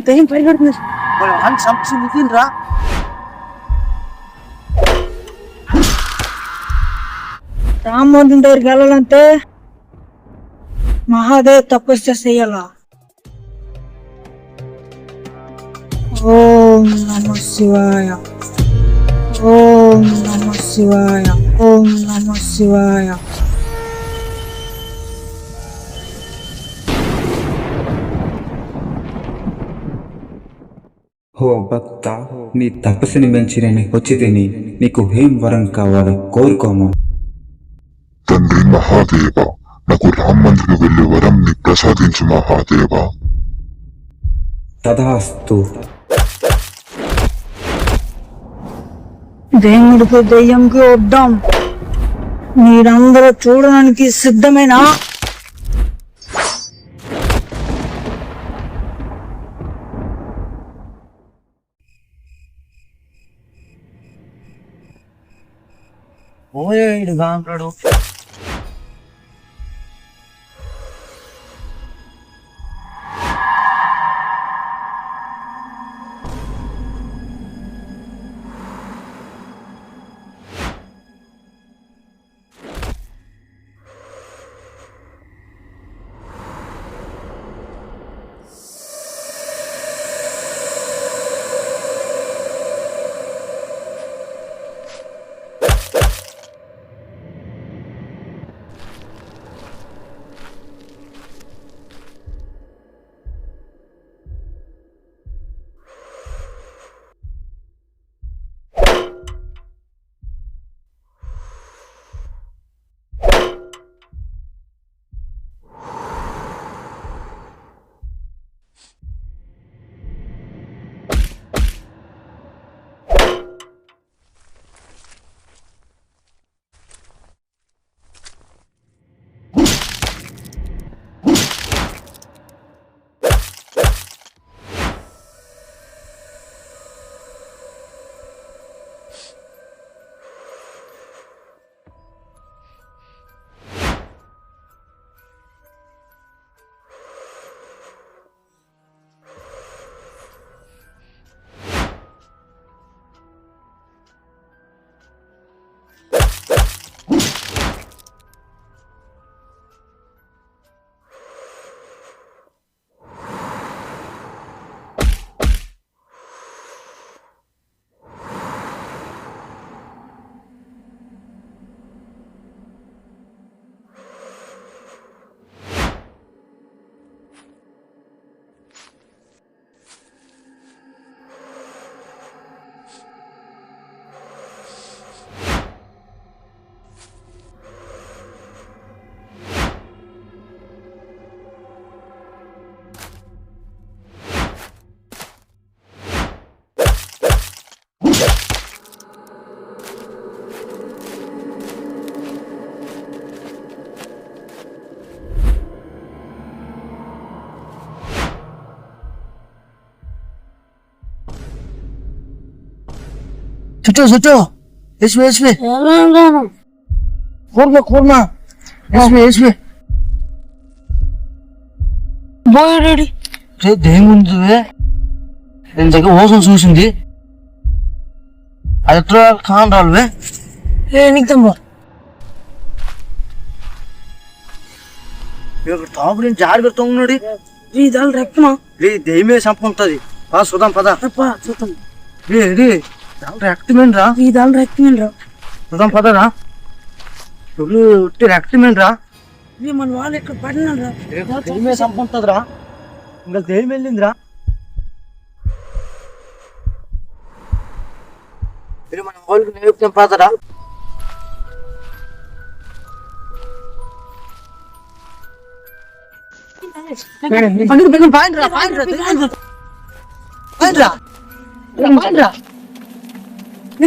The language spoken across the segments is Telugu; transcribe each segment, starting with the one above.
దయ్యం పరిగెడుతుంది. వాళ్ళు చంపించింది తినరా. రామ్మోహన్ దగ్గరికి వెళ్ళాలంటే మహాదేవ్ తపస్సు చెయ్యాలా. ఓం నమ శివాయ, ఓం నమ శివాయ, ఓం నమ శివాయ. ఓ భక్త, నీ తపస్సుని మెచ్చి నేను వచ్చి తిని నీకు ఏం వరం కావాలో కోరుకోము. తండ్రి మహాదేవ, నాకు రామ్ మందిరికి వెళ్లే వరం ని ప్రసాదించు మహాదేవ. తదాస్తు. దేవుడికి దెయ్యంకి వద్దాం. మీరందరూ చూడడానికి సిద్ధమేనా? ఓయేడు గాంప్రాడు. చుట్టూ ఎస్వి కూర్మా ఎస్వి పోయాడు. దేముంది నేను దగ్గర ఓసం చూసింది. అది ఎట్లా కాన్ రాలువే నీకుతాం తాపు నేను జారి పెడుతున్నాడు. దాని రెక్కమా దెయ్యమే చంపుకుంటది. చూద్దాం పద చూద్దాం. రక్తమేం రా ఈ దాని రక్తమేం రా చూద్దాం పదరా. రక్తమేం రా మన వాళ్ళు ఇక్కడ పడినాడు రా. దెయ్యమే చంపుకుంటది రా. ఇంకా దెయ్యం వెళ్ళిందిరా. మన వాళ్ళకి నేర్పుతాం పదరా.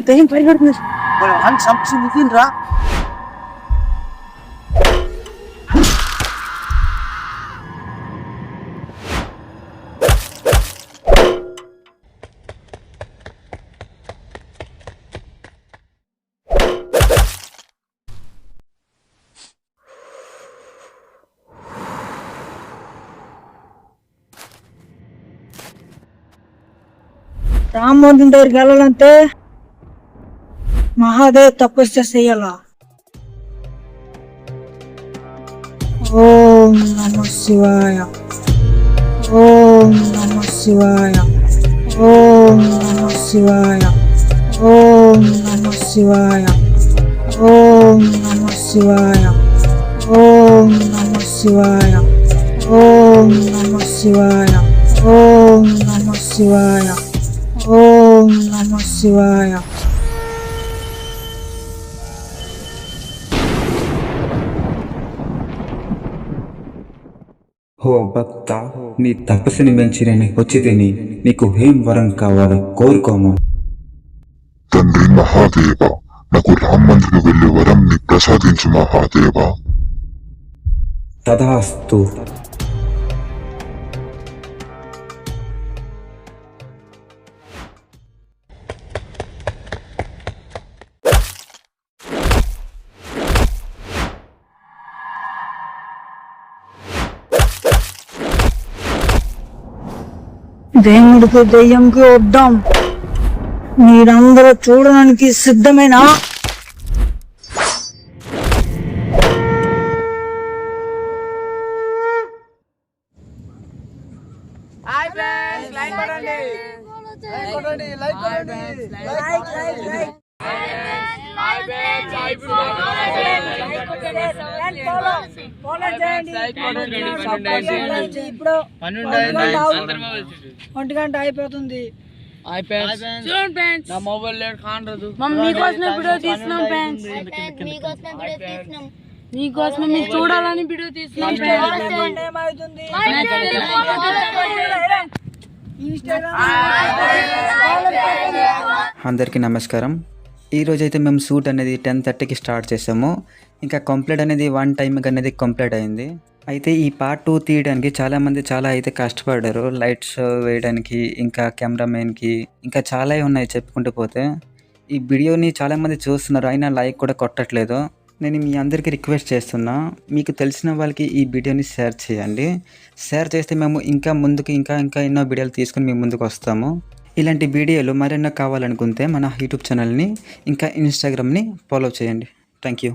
దెయ్యం పరిగెడుతుంది. వాళ్ళు చంపించింది తినరా. రామ్మోహన్ దగ్గరికి వెళ్ళాలంటే మహాదేవ్ తపస్సు చెయ్యాల. ఓం నమః శివాయ, ఓం నమః శివాయ, ఓం నమః శివాయ, ఓం నమః శివాయ, ఓం నమః శివాయ, ఓం నమః శివాయ, ఓం నమః శివాయ, ఓం నమః శివాయ, ఓం నమః శివాయ. ఓ భక్త, నీ తపస్సుని మెచ్చి నేను వచ్చి తిని నీకు ఏం వరం కావాలో కోరుకోము. తండ్రి మహాదేవ, నాకు రామ్ మందిరికి వెళ్లే వరం ని ప్రసాదించు మహాదేవ. తదాస్తు. దేవుడికి దెయ్యంకి వద్దాం. మీరందరూ చూడడానికి సిద్ధమేనా? ఇప్పుడు 1 గంట అయిపోతుంది. నా మొబైల్ లేట్ కానరాదు. మీకోసమే వీడియో తీస్తున్నాం ఫ్రెండ్స్. మీకోసమే మీరు చూడాలని వీడియో తీస్తున్నాం. అందరికీ నమస్కారం. ఈరోజైతే మేము షూట్ అనేది 10:30కి స్టార్ట్ చేసాము. ఇంకా కంప్లీట్ అనేది 1 టైంకి అనేది కంప్లీట్ అయింది. అయితే ఈ పార్ట్ 2 తీయడానికి చాలామంది చాలా అయితే కష్టపడ్డారు. లైట్స్ వేయడానికి, ఇంకా కెమెరామెన్కి, ఇంకా చాలా ఉన్నాయి చెప్పుకుంటూ పోతే. ఈ వీడియోని చాలామంది చూస్తున్నారు, అయినా లైక్ కూడా కొట్టట్లేదు. నేను మీ అందరికీ రిక్వెస్ట్ చేస్తున్నా, మీకు తెలిసిన వాళ్ళకి ఈ వీడియోని షేర్ చేయండి. షేర్ చేస్తే మేము ఇంకా ముందుకు ఇంకా ఎన్నో వీడియోలు తీసుకుని మీ ముందుకు వస్తాము. ఇలాంటి వీడియోలు మరెన్నో కావాలనుకుంటే మన యూట్యూబ్ ఛానల్ని ఇంకా ఇన్స్టాగ్రామ్ని ఫాలో చేయండి. Thank you.